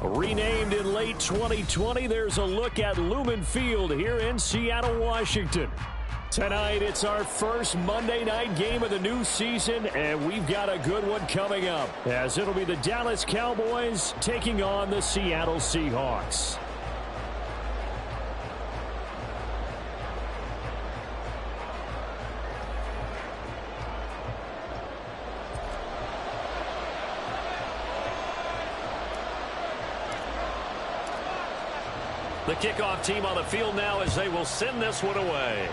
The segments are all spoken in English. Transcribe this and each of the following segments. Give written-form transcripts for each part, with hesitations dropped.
Renamed in late 2020, there's a look at Lumen Field here in Seattle, Washington. Tonight, it's our first Monday night game of the new season, and we've got a good one coming up, as it'll be the Dallas Cowboys taking on the Seattle Seahawks. The kickoff team on the field now as they will send this one away.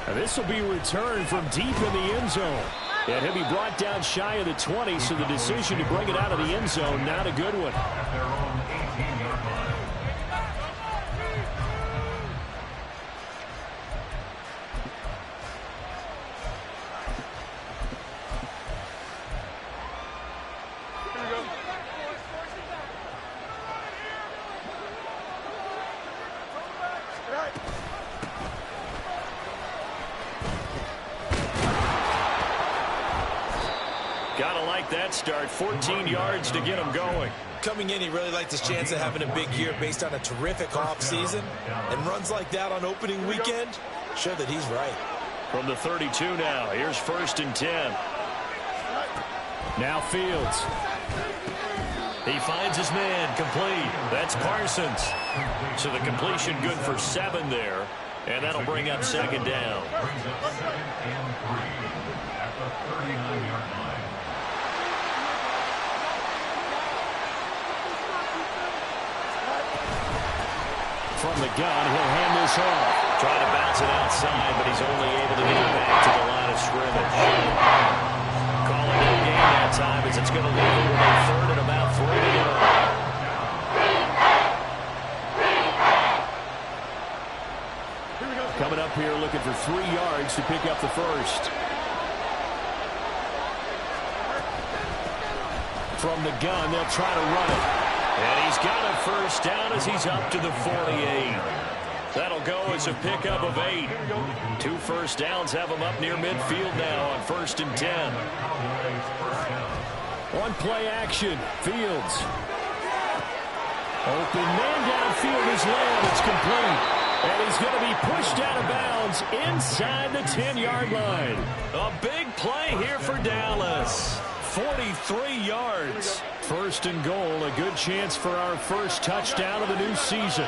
And this will be returned from deep in the end zone. And he'll be brought down shy of the 20, so the decision to bring it out of the end zone, not a good one. Gotta like that start. 14 yards to get him going. Coming in, he really liked his chance of having a big year based on a terrific offseason. And runs like that on opening weekend show that he's right. From the 32 now, here's 1st and 10. Now Fields. He finds his man, complete. That's Parsons. So the completion good for 7 there. And that'll bring up 2nd down. From the gun, he'll hand this off. Trying to bounce it outside, but he's only able to get it back to the line of scrimmage. Calling no game that time as it's going to leave him with a 3rd and about 3 to go. Coming up here looking for 3 yards to pick up the first. From the gun, they'll try to run it. And he's got a first down as he's up to the 48. That'll go as a pickup of 8. 2 first downs have him up near midfield now on 1st and 10. One play action. Fields. Open man downfield is Lamb. It's complete. And he's going to be pushed out of bounds inside the 10-yard line. A big play here for Dallas. 43 yards. 1st and goal, a good chance for our first touchdown of the new season.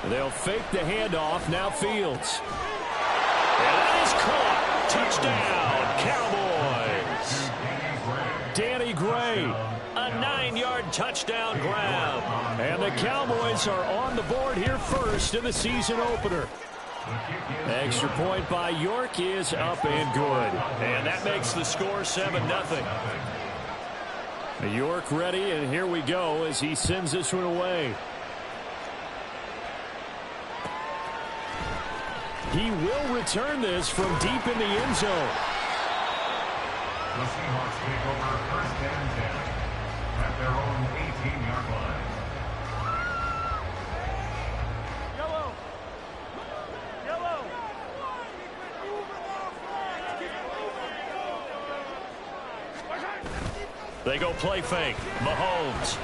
They'll fake the handoff. Now Fields. And that is caught. Touchdown, Cowboys. Danny Gray. A 9-yard touchdown grab. And the Cowboys are on the board here first in the season opener. Extra point by York is up and good. And that makes the score 7-0. York ready, and here we go as he sends this one away. He will return this from deep in the end zone. The Seahawks take over 1st and 10 at their own 18-yard line. They go play fake. Mahomes.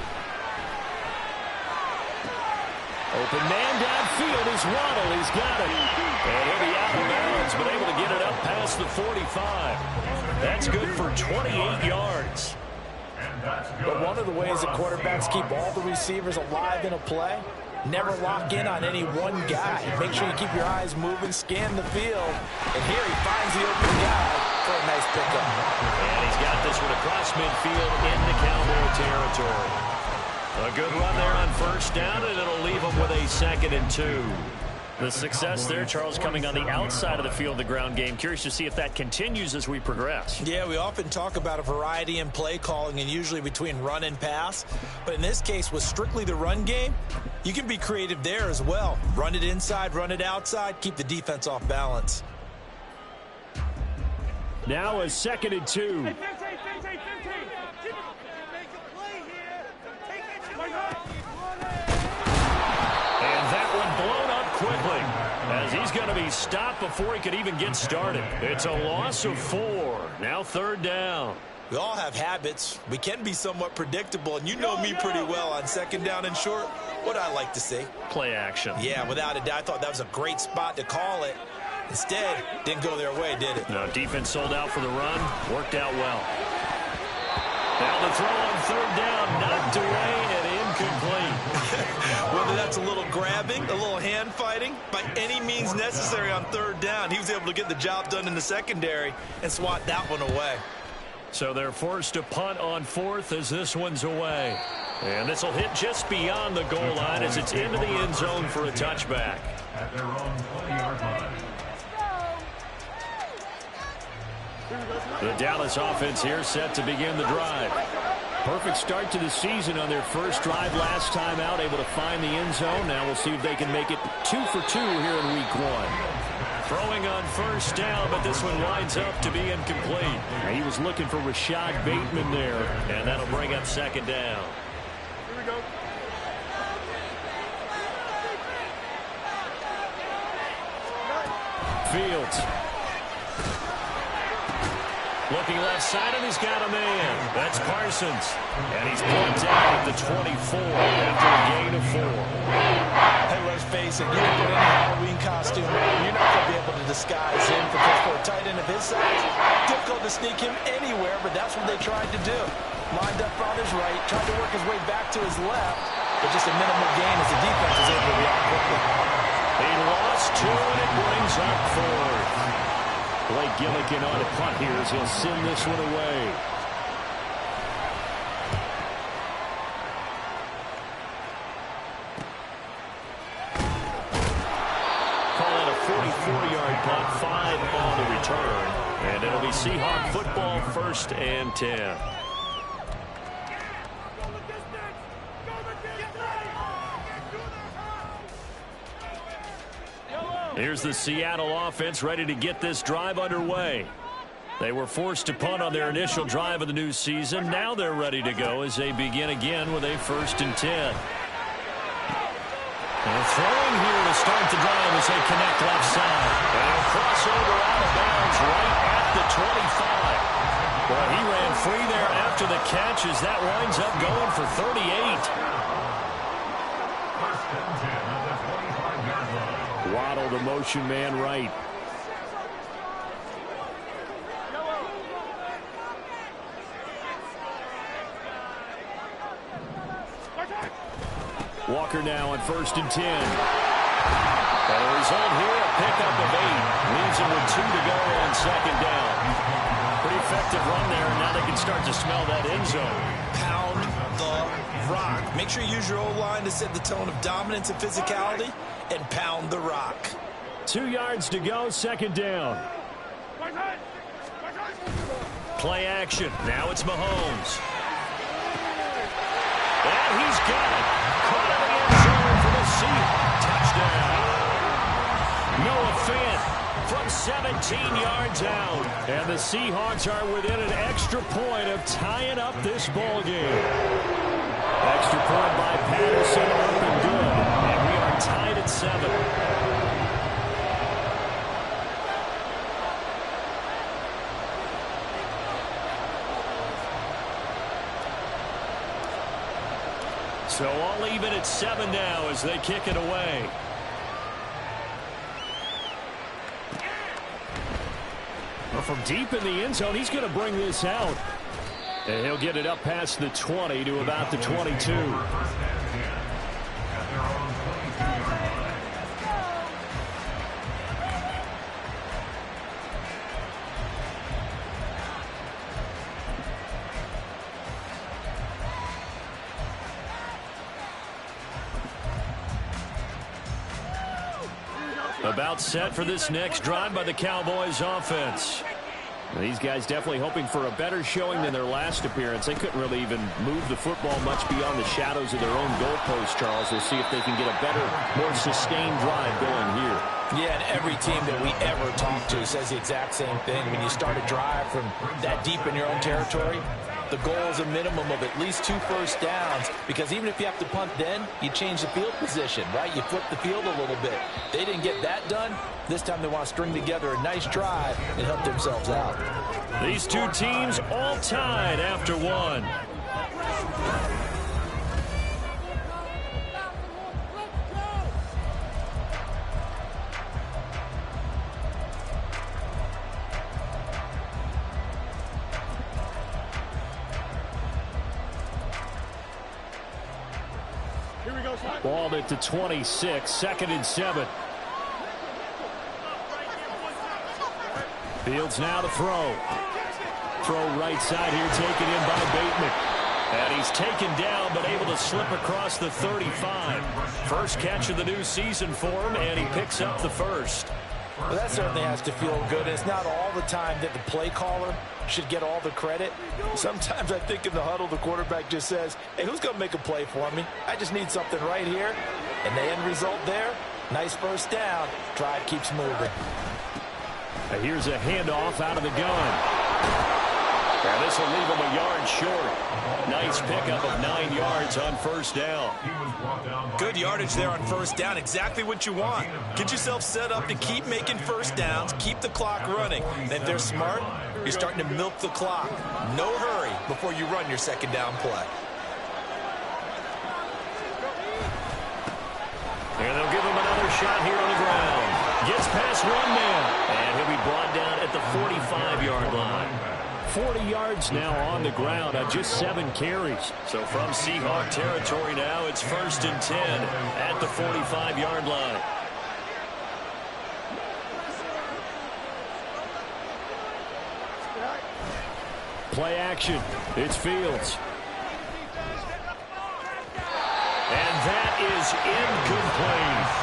Open man downfield is Waddle. He's got it. And he'll be out of bounds, but able to get it up past the 45. That's good for 28 yards. But one of the ways that quarterbacks keep all the receivers alive in a play, never lock in on any one guy. Make sure you keep your eyes moving, scan the field. And here he finds the open guy for a nice pickup. And he's got this one across midfield into Cowboy territory. A good run there on 1st down, and it'll leave him with a 2nd and 2. The success there, Charles, coming on the outside of the field, the ground game. Curious to see if that continues as we progress. Yeah, we often talk about a variety in play calling and usually between run and pass. But in this case, with strictly the run game, you can be creative there as well. Run it inside, run it outside, keep the defense off balance. Now a 2nd and 2. And that one blown up quickly, as he's going to be stopped before he could even get started. It's a loss of 4. Now 3rd down. We all have habits. We can be somewhat predictable, and you know me pretty well on 2nd down and short. What I like to see. Play action. Yeah, without a doubt. I thought that was a great spot to call it. Instead, didn't go their way, did it? No, defense sold out for the run. Worked out well. Now the throw on 3rd down, knocked away and incomplete. Whether that's a little grabbing, a little hand fighting, by any means necessary on 3rd down, he was able to get the job done in the secondary and swat that one away. So they're forced to punt on 4th as this one's away. And this will hit just beyond the goal line as it's into the end zone for a touchback. At their own 20-yard line. The Dallas offense here set to begin the drive. Perfect start to the season on their first drive last time out, able to find the end zone. Now we'll see if they can make it 2 for 2 here in week 1. Throwing on 1st down, but this one winds up to be incomplete. He was looking for Rashad Bateman there, and that'll bring up 2nd down. Here we go. Fields. Looking left side, and he's got a man. That's Parsons. And he's brought down at the 24 after a gain of 4. Hey, let's face it, you can put any Halloween costume on, you're not going to be able to disguise him because for a tight end of his size, difficult to sneak him anywhere, but that's what they tried to do. Lined up on his right, tried to work his way back to his left, but just a minimal gain as the defense was able to react quickly. He lost 2, and it brings up 4th. Blake Gillikin on a punt here as he'll send this one away. Call it a 44-yard punt, 5 on the return. And it'll be Seahawk football, 1st and 10. Here's the Seattle offense ready to get this drive underway. They were forced to punt on their initial drive of the new season. Now they're ready to go as they begin again with a 1st and 10. And throwing here to start the drive as they connect left side. And a crossover out of bounds right at the 25. Well, he ran free there after the catch as that winds up going for 38. 1st and 10 at the 25-yard line. Waddle, the motion man, right. Walker now on 1st and 10. And the result here, a pickup of 8. Leaves him with 2 to go on 2nd down. Pretty effective run there, and now they can start to smell that end zone. Pound the rock. Make sure you use your O-line to set the tone of dominance and physicality, and pound the rock. 2 yards to go, 2nd down. Play action. Now it's Mahomes. And he's got it. Caught in the end zone for the Seahawks. Touchdown. Noah Fant from 17 yards out. And the Seahawks are within an extra point of tying up this ball game. Extra point by Patterson, up and good. And we are tied at 7. So all even at 7 now as they kick it away. Well, from deep in the end zone, he's going to bring this out. And he'll get it up past the 20 to about the 22. About set for this next drive by the Cowboys offense. These guys definitely hoping for a better showing than their last appearance. They couldn't really even move the football much beyond the shadows of their own goalpost, Charles. We'll see if they can get a better, more sustained drive going here. Yeah, and every team that we ever talk to says the exact same thing. When you start a drive from that deep in your own territory, the goal is a minimum of at least 2 first downs, because even if you have to punt then, you change the field position, right? You flip the field a little bit. They didn't get that done. This time they want to string together a nice drive and help themselves out. These two teams all tied after one. Ball at the 26, 2nd and 7. Fields now to throw. Throw right side here, taken in by Bateman. And he's taken down, but able to slip across the 35. First catch of the new season for him, and he picks up the first. Well, that certainly has to feel good. It's not all the time that the play caller should get all the credit. Sometimes I think in the huddle, the quarterback just says, hey, who's going to make a play for me? I just need something right here. And the end result there, nice first down. Drive keeps moving. Here's a handoff out of the gun. And this will leave him a yard short. Nice pickup of 9 yards on first down. Good yardage there on first down. Exactly what you want. Get yourself set up to keep making first downs, keep the clock running. And if they're smart, you're starting to milk the clock. No hurry before you run your second down play. And they'll give him another shot here on the ground. Gets past one man. And he'll be brought down at the 45-yard line. 40 yards now on the ground on just 7 carries. So from Seahawk territory now, it's 1st and 10 at the 45-yard line. Play action. It's Fields. And that is incomplete.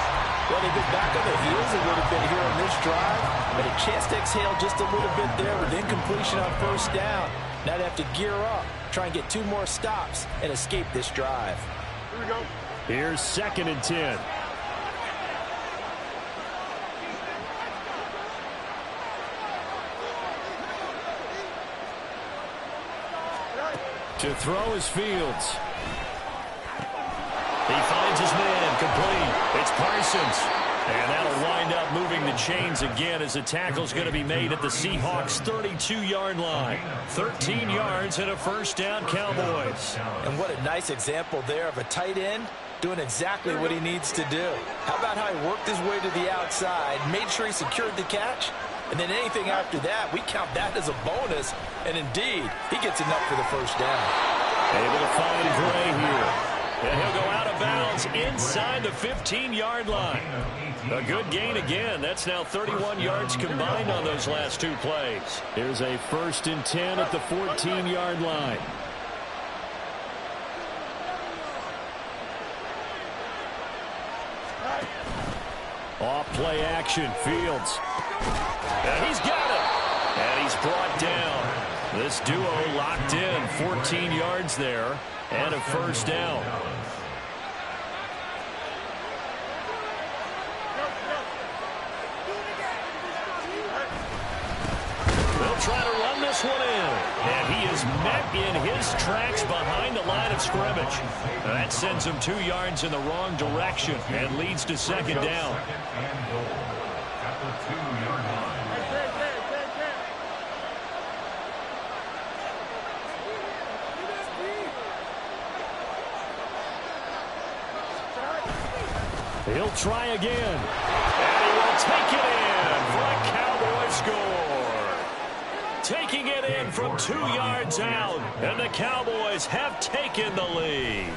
Well, they've been back on their heels a little bit here on this drive, but a chance to exhale just a little bit there with incompletion on first down. Now they have to gear up, try and get 2 more stops, and escape this drive. Here we go. Here's 2nd and 10. To throw is Fields. He finds his man, complete. It's Parsons. And that'll wind up moving the chains again as the tackle's going to be made at the Seahawks' 32-yard line. 13 yards and a first down, Cowboys. And what a nice example there of a tight end doing exactly what he needs to do. How about how he worked his way to the outside, made sure he secured the catch, and then anything after that, we count that as a bonus. And indeed, he gets enough for the first down. Able to find Gray here. And he'll go out of bounds inside the 15-yard line. A good gain again. That's now 31 yards combined on those last 2 plays. Here's a 1st and 10 at the 14-yard line. Off play action, Fields. And he's got it. And he's brought down. This duo locked in, 14 yards there, and a first down. They'll try to run this one in. And he is met in his tracks behind the line of scrimmage. That sends him 2 yards in the wrong direction and leads to 2nd down. At the 2-yard line. He'll try again. And he will take it in for a Cowboy score. Taking it in from 2 yards out. And the Cowboys have taken the lead.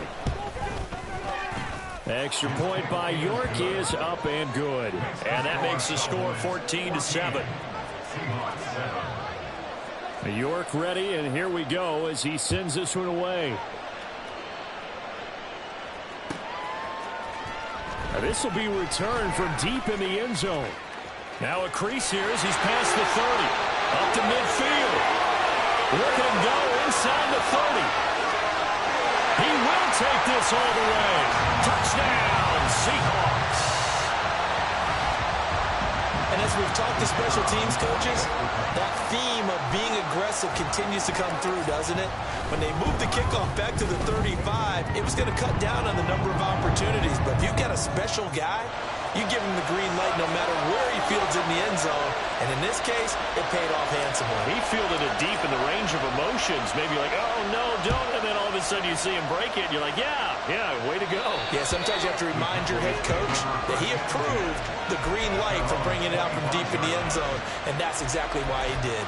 Extra point by York is up and good. And that makes the score 14-7. York ready, and here we go as he sends this one away. This will be returned from deep in the end zone. Now a crease here as he's past the 30. Up to midfield. Look at him go inside the 30. He will take this all the way. Touchdown, Seahawks. And as we've talked to special teams coaches, that theme of being aggressive continues to come through, doesn't it? When they moved the kickoff back to the 35, it was going to cut down on the number of opportunities. But if you've got a special guy, you give him the green light no matter where he fields in the end zone. And in this case, it paid off handsomely. He fielded it deep in the range of emotions. Maybe like, oh, no, don't. And then all of a sudden you see him break it. And you're like, yeah, way to go. Yeah, sometimes you have to remind your head coach that he approved the green light for bringing it out from deep in the end zone. And that's exactly why he did.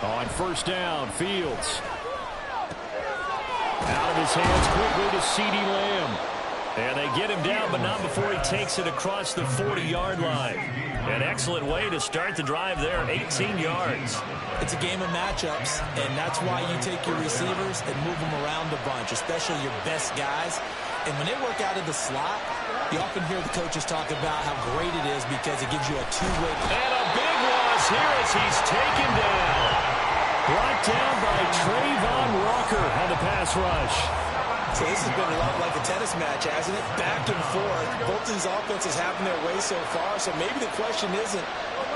On first down, Fields. Out of his hands quickly to CeeDee Lamb. And they get him down, but not before he takes it across the 40-yard line. An excellent way to start the drive there, 18 yards. It's a game of matchups, and that's why you take your receivers and move them around a bunch, especially your best guys. And when they work out of the slot, you often hear the coaches talk about how great it is because it gives you a two-way. And a big loss here as he's taken down. Brought down by Trayvon Walker on the pass rush. So this has been a lot like a tennis match, hasn't it? Back and forth. Both these offenses having their way so far. So maybe the question isn't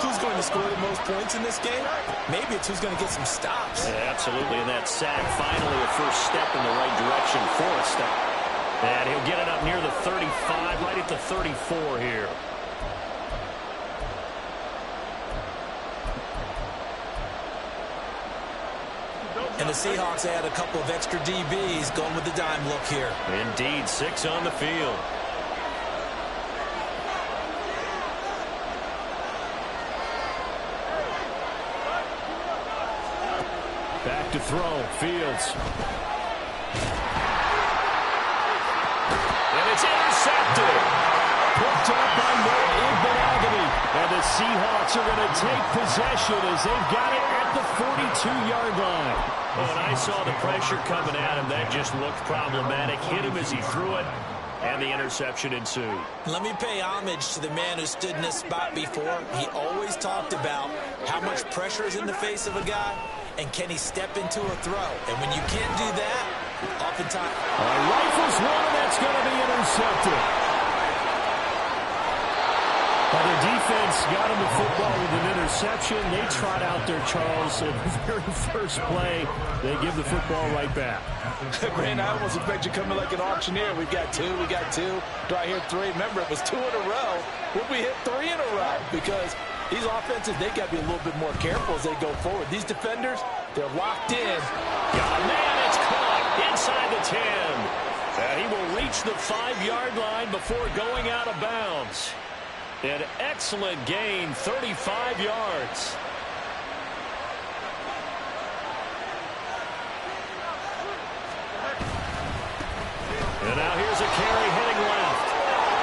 who's going to score the most points in this game. Maybe it's who's going to get some stops. Yeah, absolutely. And that sack, finally a first step in the right direction for a stop. And he'll get it up near the 35, right at the 34 here. And the Seahawks add a couple of extra DBs going with the dime look here. Indeed, 6 on the field. Back to throw, Fields. And it's intercepted. Picked up by Noah Igbenogany. And the Seahawks are going to take possession as they've got it at the 42-yard line. When I saw the pressure coming at him, that just looked problematic. Hit him as he threw it, and the interception ensued. Let me pay homage to the man who stood in this spot before. He always talked about how much pressure is in the face of a guy, and can he step into a throw. And when you can't do that, oftentimes... Rifles one, and that's going to be intercepted. Well, the defense got him the football with an interception. They trot out there, Charles, at the very first play. They give the football right back. Grant, I almost expect you coming like an auctioneer. We got two. Do I hear 3? Remember, it was 2 in a row. Would we hit 3 in a row? Because these offenses, they got to be a little bit more careful as they go forward. These defenders, they're locked in. Oh, man, it's caught inside the 10. And he will reach the 5-yard line before going out of bounds. An excellent gain, 35 yards. And now here's a carry heading left.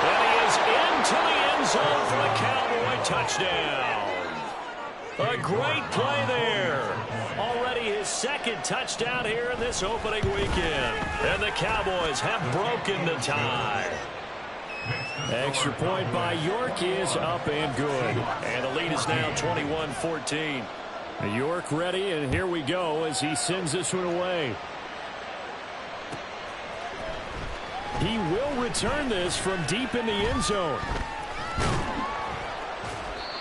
And he is into the end zone for the Cowboy touchdown. A great play there. Already his second touchdown here in this opening weekend. And the Cowboys have broken the tie. Extra point by York is up and good. And the lead is now 21-14. York ready, and here we go as he sends this one away. He will return this from deep in the end zone.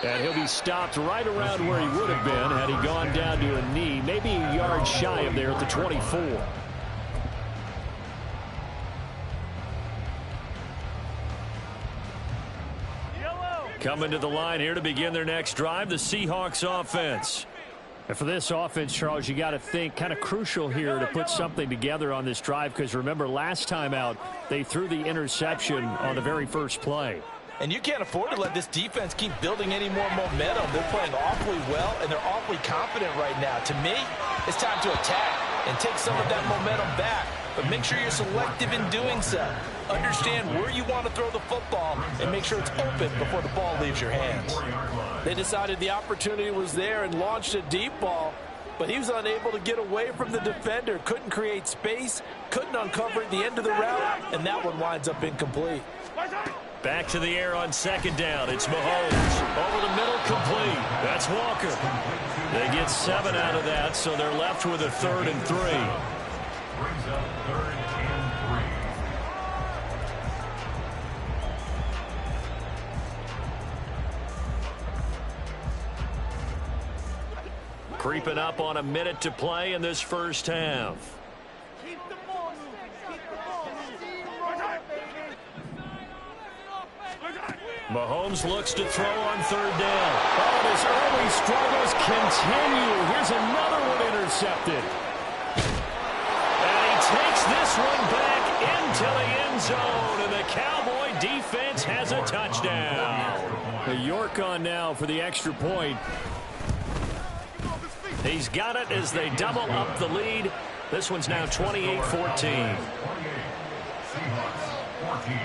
And he'll be stopped right around where he would have been had he gone down to a knee, maybe a yard shy of there at the 24. Coming to the line here to begin their next drive, the Seahawks offense. And for this offense, Charles, you got to think kind of crucial here to put something together on this drive because remember last time out they threw the interception on the very first play. And you can't afford to let this defense keep building any more momentum. They're playing awfully well, and they're awfully confident right now. To me, it's time to attack and take some of that momentum back. but make sure you're selective in doing so. Understand where you want to throw the football and make sure it's open before the ball leaves your hands. They decided the opportunity was there and launched a deep ball, but he was unable to get away from the defender, couldn't create space, couldn't uncover at the end of the route, and that one winds up incomplete. Back to the air on second down. It's Mahomes. Over the middle, complete. That's Walker. They get 7 out of that, so they're left with a 3rd and 3. Brings up 3rd and 3. Creeping up on a minute to play in this first half. Mahomes looks to throw on 3rd down. Oh, his early struggles continue. Here's another one intercepted. And he takes this one back into the end zone, and the Cowboy defense has a touchdown. The York on now for the extra point. He's got it as they double up the lead. This one's now 28-14. 28. Seahawks 14.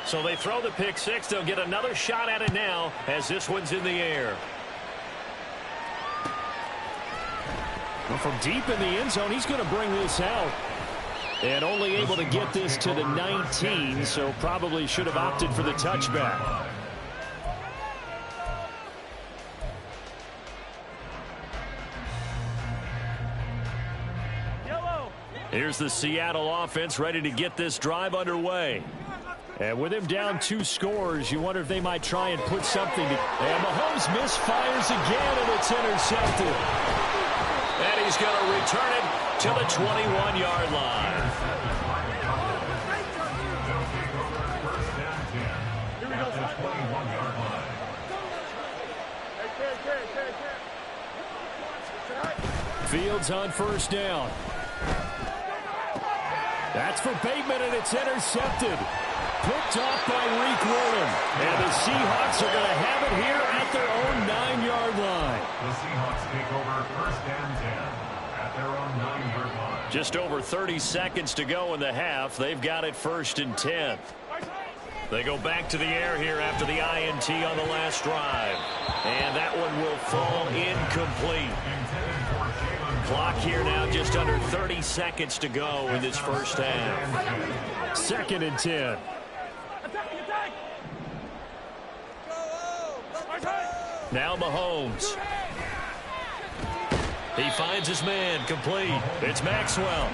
So they throw the pick six. They'll get another shot at it now as this one's in the air. Well, from deep in the end zone, he's going to bring this out. And only able to get this to the 19, so probably should have opted for the touchback. Here's the Seattle offense ready to get this drive underway. And with him down 2 scores, you wonder if they might try and put something to... And Mahomes misfires again, and it's intercepted. And he's going to return it to the 21-yard line. Fields on 1st down. That's for Bateman, and it's intercepted. Picked off by Reek Williams. And the Seahawks are going to have it here at their own 9-yard line. The Seahawks take over 1st and 10 at their own 9-yard line. Just over 30 seconds to go in the half. They've got it 1st and 10. They go back to the air here after the INT on the last drive. And that one will fall incomplete. Clock here now just under 30 seconds to go in this first half. 2nd and 10. Now Mahomes. He finds his man, complete. It's Maxwell.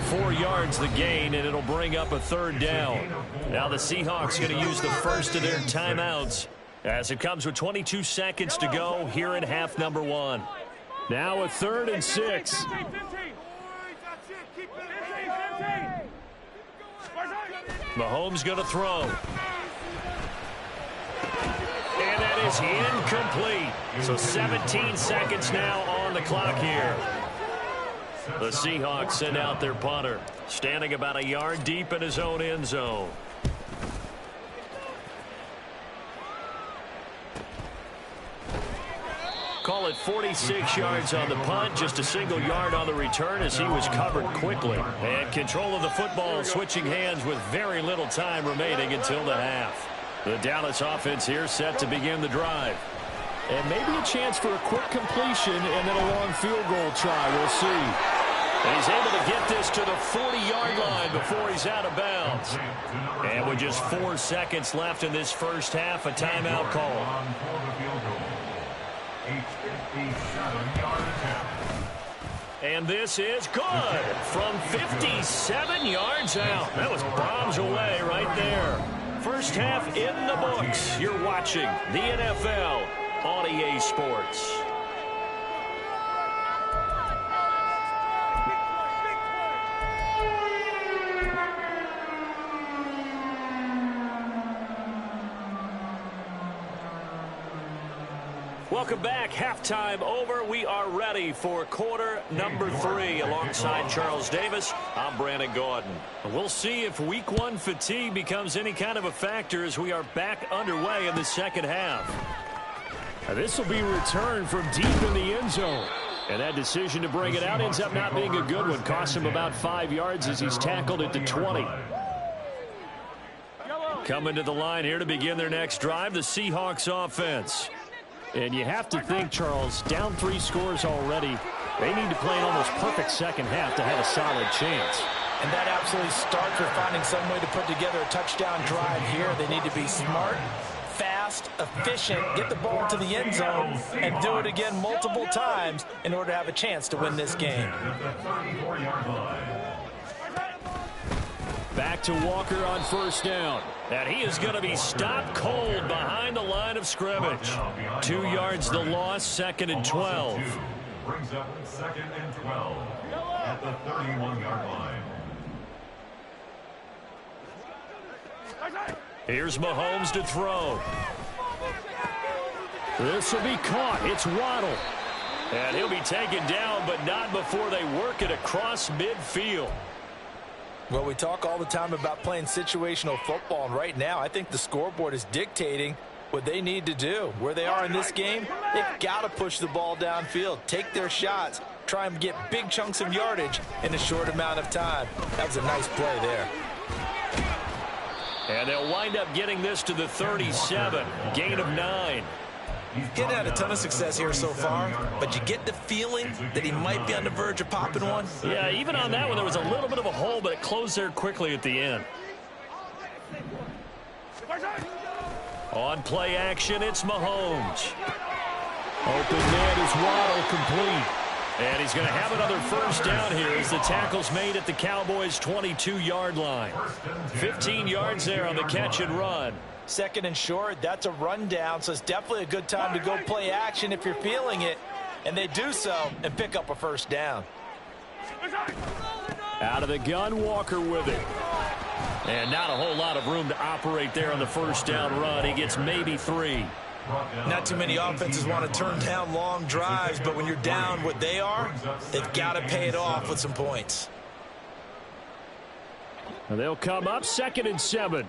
4 yards the gain, and it'll bring up a 3rd down. Now the Seahawks going to use the first of their timeouts as it comes with 22 seconds to go here in half number 1. Now a 3rd and 6. Mahomes going to throw. And that is incomplete. So 17 seconds now on the clock here. The Seahawks send out their punter, standing about a yard deep in his own end zone. Call it 46 yards on the punt, just a single yard on the return as he was covered quickly. And control of the football switching hands with very little time remaining until the half. The Dallas offense here set to begin the drive. And maybe a chance for a quick completion and then a long field goal try. We'll see. And he's able to get this to the 40-yard line before he's out of bounds. And with just 4 seconds left in this first half, a timeout call. And this is good from 57 yards out. That was bombs away right there. First half in the books. You're watching the NFL on EA Sports. Welcome back. Halftime over. We are ready for quarter number 3. Alongside Charles Davis, I'm Brandon Gordon. We'll see if week 1 fatigue becomes any kind of a factor as we are back underway in the second half. This will be returned from deep in the end zone. And that decision to bring it out ends up not being a good one. Costs him about 5 yards as he's tackled at the 20. Coming to the line here to begin their next drive, the Seahawks offense. And you have to think, Charles, down 3 scores already. They need to play an almost perfect second half to have a solid chance. And that absolutely starts with finding some way to put together a touchdown drive here. They need to be smart, fast, efficient, get the ball into the end zone, and do it again multiple times in order to have a chance to win this game. Back to Walker on first down. And he is going to be stopped cold behind the line of scrimmage. 2 yards the loss, 2nd and 12. Brings up 2nd and 12 at the 31-yard line. Here's Mahomes to throw. This will be caught. It's Waddle. And he'll be taken down, but not before they work it across midfield. Well, we talk all the time about playing situational football, and right now I think the scoreboard is dictating what they need to do. Where they are in this game, they've got to push the ball downfield, take their shots, try and get big chunks of yardage in a short amount of time. That was a nice play there. And they'll wind up getting this to the 37. Gain of 9. Getting had a ton of success here so far, but you get the feeling that he might be on the verge of popping one. Yeah, even on that one, there was a little bit of a hole, but it closed there quickly at the end. On play action, it's Mahomes. Open man is Waddle, complete. And he's going to have another first down here as the tackle's made at the Cowboys' 22-yard line. 15 yards there on the catch and run. 2nd and short, that's a rundown, so it's definitely a good time to go play action if you're feeling it. And they do so and pick up a first down. Out of the gun, Walker with it. And not a whole lot of room to operate there on the first down run. He gets maybe 3. Not too many offenses want to turn down long drives, but when you're down what they are, they've got to pay it off with some points. And they'll come up 2nd and 7.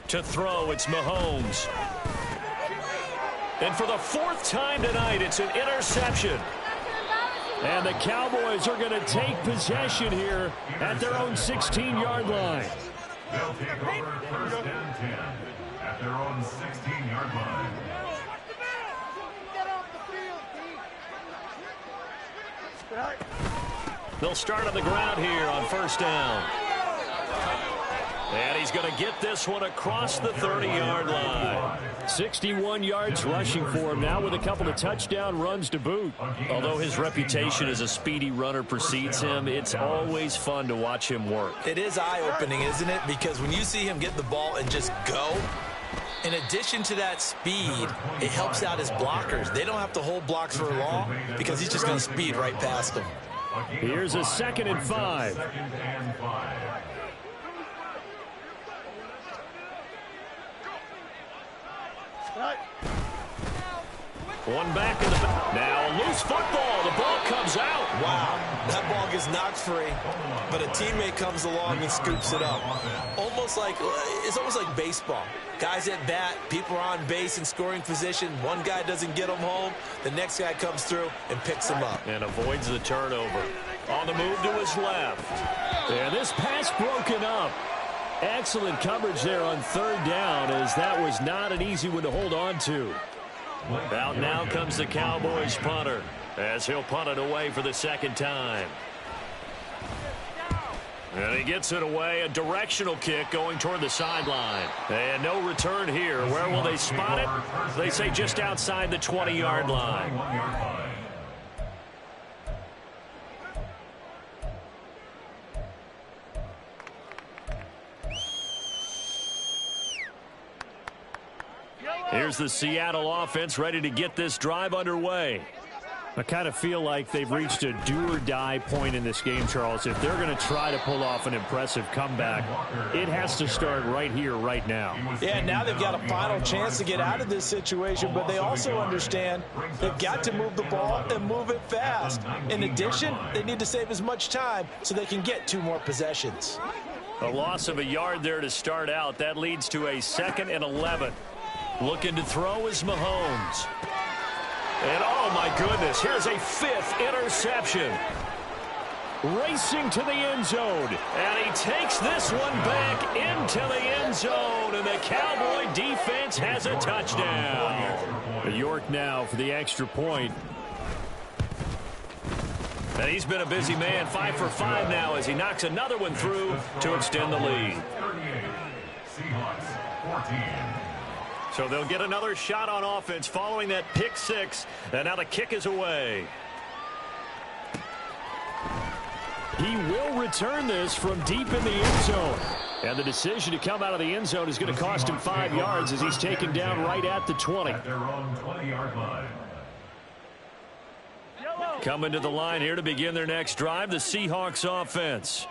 To throw, it's Mahomes. And for the 4th time tonight, it's an interception. And the Cowboys are going to take possession here at their own 16-yard line. They'll take over 1st and 10 at their own 16-yard line. They'll start on the ground here on first down. And he's going to get this one across the 30-yard line. 61 yards rushing for him now with a couple of touchdown runs to boot. Although his reputation as a speedy runner precedes him, it's always fun to watch him work. It is eye-opening, isn't it? Because when you see him get the ball and just go, in addition to that speed, it helps out his blockers. They don't have to hold blocks for long because he's just going to speed right past them. Here's a 2nd and 5. 2nd and 5. One back in the back. Now a loose football. The ball comes out. Wow, that ball gets knocked free, but a teammate comes along and scoops it up. It's almost like baseball. Guys at bat, people are on base in scoring position. One guy doesn't get them home. The next guy comes through and picks him up. And avoids the turnover. On the move to his left. And this pass broken up. Excellent coverage there on 3rd down, as that was not an easy one to hold on to. Out now comes the Cowboys punter, as he'll punt it away for the 2nd time. And he gets it away, a directional kick going toward the sideline. And no return here. Where will they spot it? They say just outside the 20-yard line. Here's the Seattle offense ready to get this drive underway. I kind of feel like they've reached a do-or-die point in this game, Charles. If they're going to try to pull off an impressive comeback, it has to start right here, right now. Yeah, now they've got a final chance to get out of this situation, but they also understand they've got to move the ball and move it fast. In addition, they need to save as much time so they can get 2 more possessions. A loss of a yard there to start out. That leads to a 2nd and 11. Looking to throw is Mahomes. And oh my goodness, here's a 5th interception. Racing to the end zone. And he takes this one back into the end zone. And the Cowboy defense has a touchdown. York now for the extra point. And he's been a busy man, 5 for 5 now as he knocks another one through to extend the lead. 38. Seahawks 14. So they'll get another shot on offense following that pick 6. And now the kick is away. He will return this from deep in the end zone. And the decision to come out of the end zone is going to cost him 5 yards as he's taken down right at the 20. At their own 20-yard line. Coming to the line here to begin their next drive, the Seahawks offense.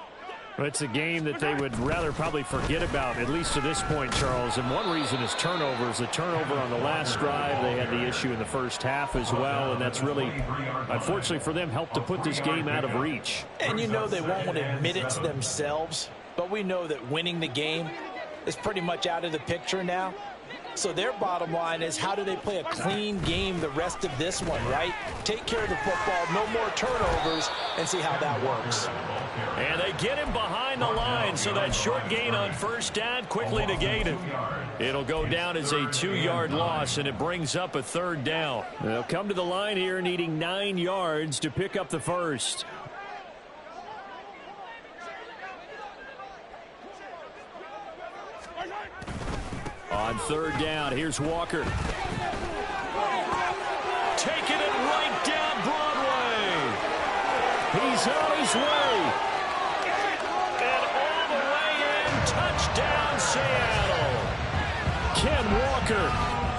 It's a game that they would rather probably forget about, at least to this point, Charles. And one reason is turnovers. The turnover on the last drive, they had the issue in the first half as well. And that's really, unfortunately for them, helped to put this game out of reach. And you know they won't admit it to themselves, but we know that winning the game is pretty much out of the picture now. So their bottom line is, how do they play a clean game the rest of this one, right? Take care of the football, no more turnovers, and see how that works. And they get him behind the line, so that short gain on first down quickly negated. It'll go down as a 2-yard loss, and it brings up a 3rd down. They'll come to the line here needing 9 yards to pick up the first. On 3rd down, here's Walker. Taking it right down Broadway. He's on his way. And all the way in, touchdown Seattle. Ken Walker,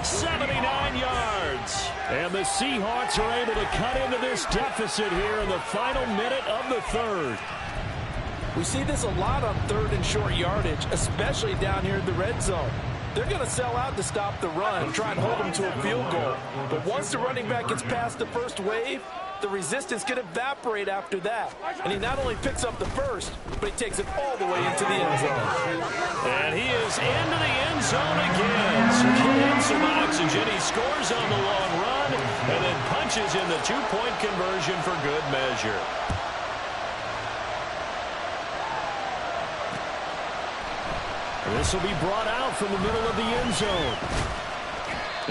79 yards. And the Seahawks are able to cut into this deficit here in the final minute of the 3rd. We see this a lot on 3rd and short yardage, especially down here in the red zone. They're going to sell out to stop the run and try and hold them to a field goal. But once the running back gets past the first wave, the resistance can evaporate after that. And he not only picks up the first, but he takes it all the way into the end zone. And he is into the end zone again. So he gets some oxygen. He scores on the long run and then punches in the 2-point conversion for good measure. This will be brought out from the middle of the end zone.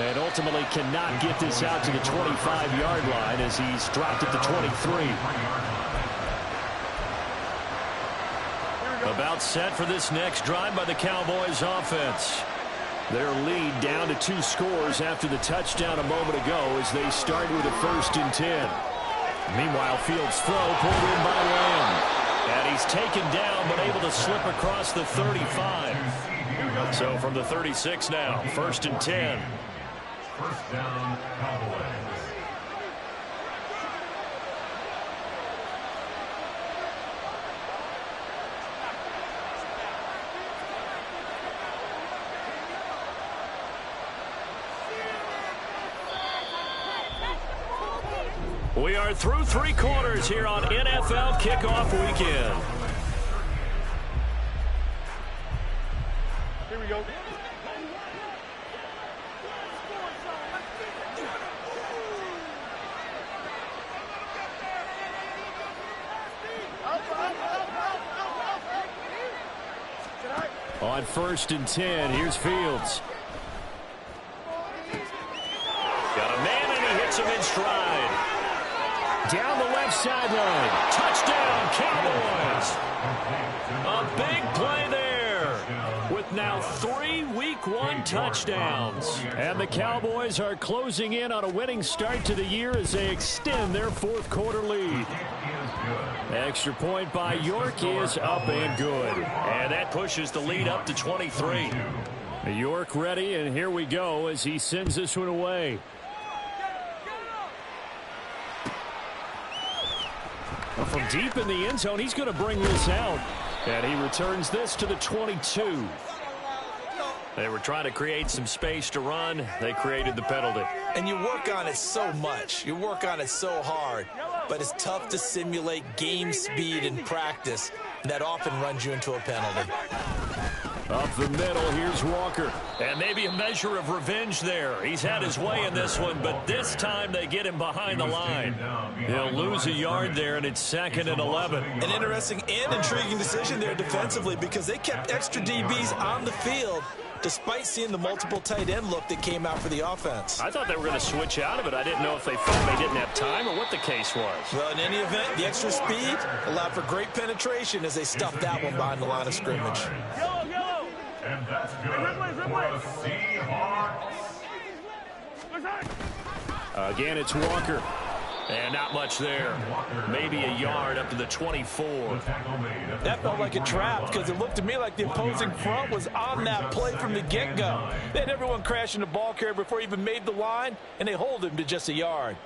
And ultimately cannot get this out to the 25-yard line as he's dropped at the 23. About set for this next drive by the Cowboys offense. Their lead down to 2 scores after the touchdown a moment ago as they start with a 1st and 10. Meanwhile, Fields' throw pulled in by Lamb. And he's taken down, but able to slip across the 35. So from the 36 now, 1st and 10. First down, Cowboys. We are through 3 quarters here on NFL Kickoff Weekend. Here we go. On 1st and 10, here's Fields. Got a man and he hits him in stride. Down the left sideline. Touchdown, Cowboys. A big play there with now 3 Week 1 touchdowns. And the Cowboys are closing in on a winning start to the year as they extend their 4th quarter lead. Extra point by York is up and good. And that pushes the lead up to 23. York ready, and here we go as he sends this one away. From deep in the end zone, he's going to bring this out. And he returns this to the 22. They were trying to create some space to run. They created the penalty. And you work on it so much. You work on it so hard. But it's tough to simulate game speed in practice. That often runs you into a penalty. Up the middle, here's Walker. And maybe a measure of revenge there. He's had his way in this one, but this time they get him behind the line. He'll lose a yard there, and it's 2nd and 11. An interesting and intriguing decision there defensively because they kept extra DBs on the field despite seeing the multiple tight end look that came out for the offense. I thought they were going to switch out of it. I didn't know if they thought they didn't have time or what the case was. Well, in any event, the extra speed allowed for great penetration as they stuffed that one behind the line of scrimmage. And that's good for the Seahawks. Again, it's Walker. And not much there. Maybe a yard up to the 24. That felt like a trap because it looked to me like the opposing front was on that play from the get-go. They had everyone crashing the ball carrier before he even made the line, and they hold him to just a yard.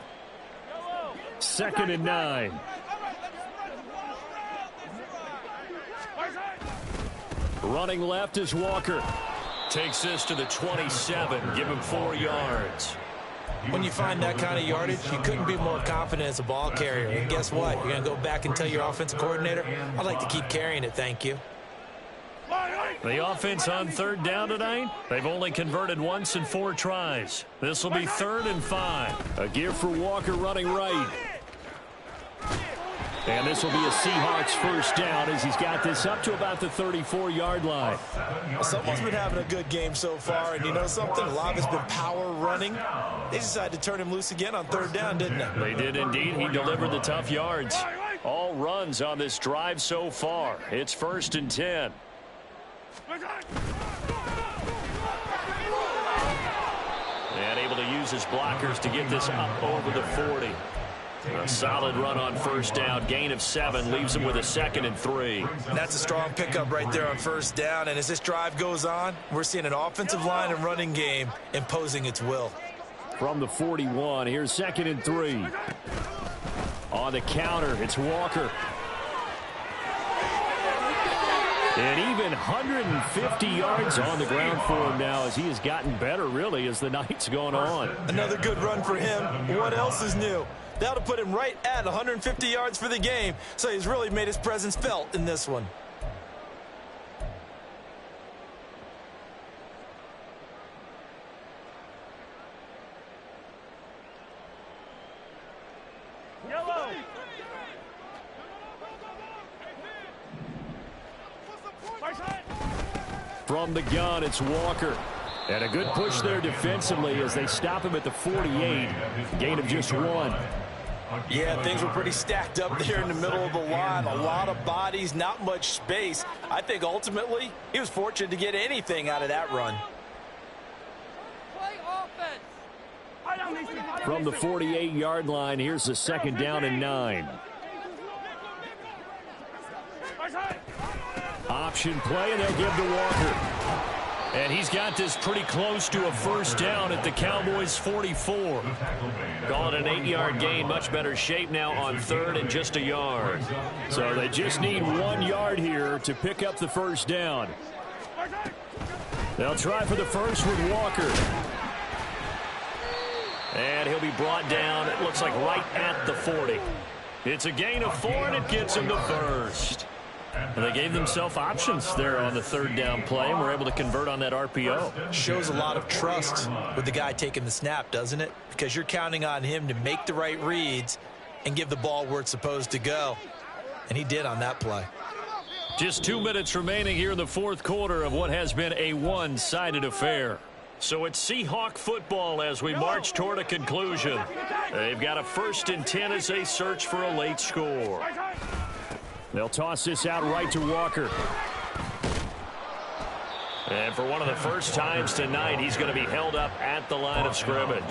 2nd and 9. Running left is Walker. Takes this to the 27. Give him 4 yards. When you find that kind of yardage, you couldn't be more confident as a ball carrier. And guess what? You're going to go back and tell your offensive coordinator, I'd like to keep carrying it, thank you. The offense on 3rd down tonight, they've only converted once in 4 tries. This will be 3rd and 5. A give for Walker running right. And this will be a Seahawks first down as he's got this up to about the 34-yard line. Someone's been having a good game so far, and you know something? A lot has been power running. They decided to turn him loose again on 3rd down, didn't they? They did indeed. He delivered the tough yards. All runs on this drive so far. It's 1st and 10. And able to use his blockers to get this up over the 40. A solid run on 1st down. Gain of 7 leaves him with a 2nd and 3. That's a strong pickup right there on 1st down. And as this drive goes on, we're seeing an offensive line and running game imposing its will. From the 41, here's 2nd and 3. On the counter, it's Walker. And even 150 yards on the ground for him now as he has gotten better, really, as the night's gone on. Another good run for him. What else is new? That'll put him right at 150 yards for the game, so he's really made his presence felt in this one. Yellow. From the gun, it's Walker. And a good push there defensively as they stop him at the 48. Gain of just 1. Yeah, things were pretty stacked up there in the middle of the line. A lot of bodies, not much space. I think ultimately he was fortunate to get anything out of that run. From the 48-yard line, here's the 2nd down and 9. Option play, and they'll give to Walker. And he's got this pretty close to a 1st down at the Cowboys' 44. Call it an 8-yard gain. Much better shape now on 3rd and just a yard. So they just need 1 yard here to pick up the 1st down. They'll try for the first with Walker. And he'll be brought down, it looks like right at the 40. It's a gain of 4, and it gets him the 1st. And they gave themselves options there on the 3rd down play, and were able to convert on that RPO. Shows a lot of trust with the guy taking the snap, doesn't it? Because you're counting on him to make the right reads and give the ball where it's supposed to go. And he did on that play. Just 2 minutes remaining here in the 4th quarter of what has been a one-sided affair. So it's Seahawk football as we march toward a conclusion. They've got a 1st and 10 as they search for a late score. They'll toss this out right to Walker. And for one of the first times tonight, he's going to be held up at the line of scrimmage.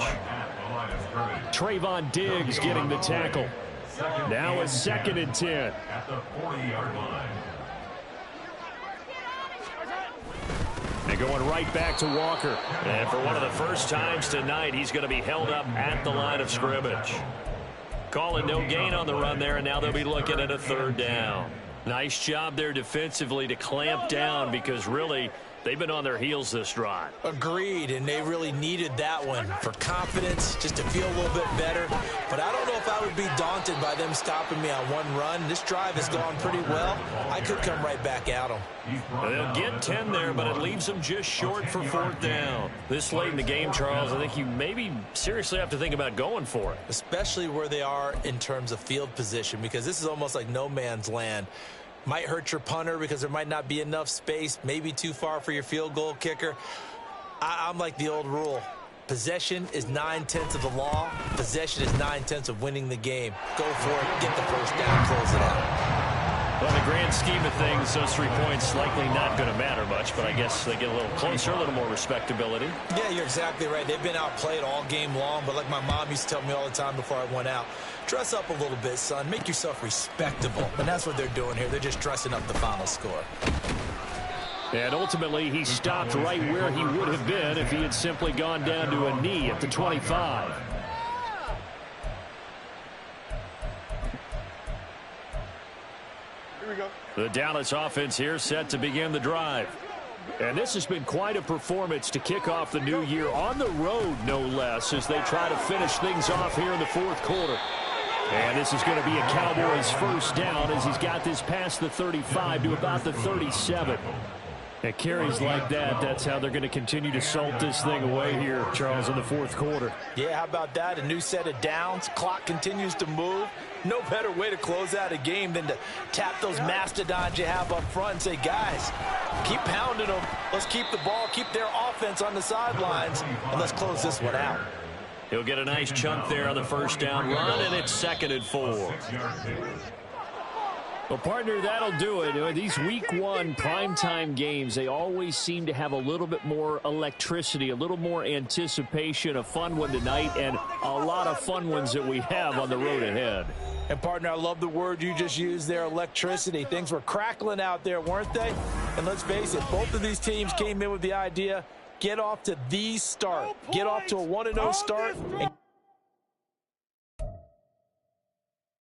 Trayvon Diggs getting the tackle. Now a 2nd and 10. At the 40-yard line. They're going right back to Walker. And for one of the first times tonight, he's going to be held up at the line of scrimmage. Calling no gain on the run there, and now they'll be looking at a 3rd down. Nice job there defensively to clamp down because really They've been on their heels this drive. Agreed, and they really needed that one for confidence, just to feel a little bit better. But I don't know if I would be daunted by them stopping me on one run. This drive has gone pretty well. I could come right back at them. They'll get 10 there, but it leaves them just short for 4th down. This late in the game, Charles, I think you maybe seriously have to think about going for it. Especially where they are in terms of field position, because this is almost like no man's land. Might hurt your punter because there might not be enough space, maybe too far for your field goal kicker. I'm like the old rule. Possession is 9/10 of the law. Possession is 9/10 of winning the game. Go for it, get the first down, close it out. Well, in the grand scheme of things, those 3 points likely not going to matter much, but I guess they get a little closer, a little more respectability. Yeah, you're exactly right. They've been outplayed all game long, but like my mom used to tell me all the time before I went out, dress up a little bit, son. Make yourself respectable. And that's what they're doing here. They're just dressing up the final score. And ultimately, he stopped right where he would have been if he had simply gone down to a knee at the 25. The Dallas offense here set to begin the drive. And this has been quite a performance to kick off the new year on the road, no less, as they try to finish things off here in the 4th quarter. And this is going to be a Cowboys first down as he's got this past the 35 to about the 37. At carries like that, that's how they're going to continue to salt this thing away here, Charles, in the 4th quarter. Yeah, how about that? A new set of downs. Clock continues to move. No better way to close out a game than to tap those mastodons you have up front and say, guys, keep pounding them. Let's keep the ball, keep their offense on the sidelines, and let's close this one out. He'll get a nice chunk there on the first down run, and it's 2nd and 4. Well, partner, that'll do it. These week 1 primetime games, they always seem to have a little bit more electricity, a little more anticipation, a fun one tonight, and a lot of fun ones that we have on the road ahead. And, partner, I love the word you just used there, electricity. Things were crackling out there, weren't they? And let's face it, both of these teams came in with the idea, get off to the start. Get off to a 1-0 start. And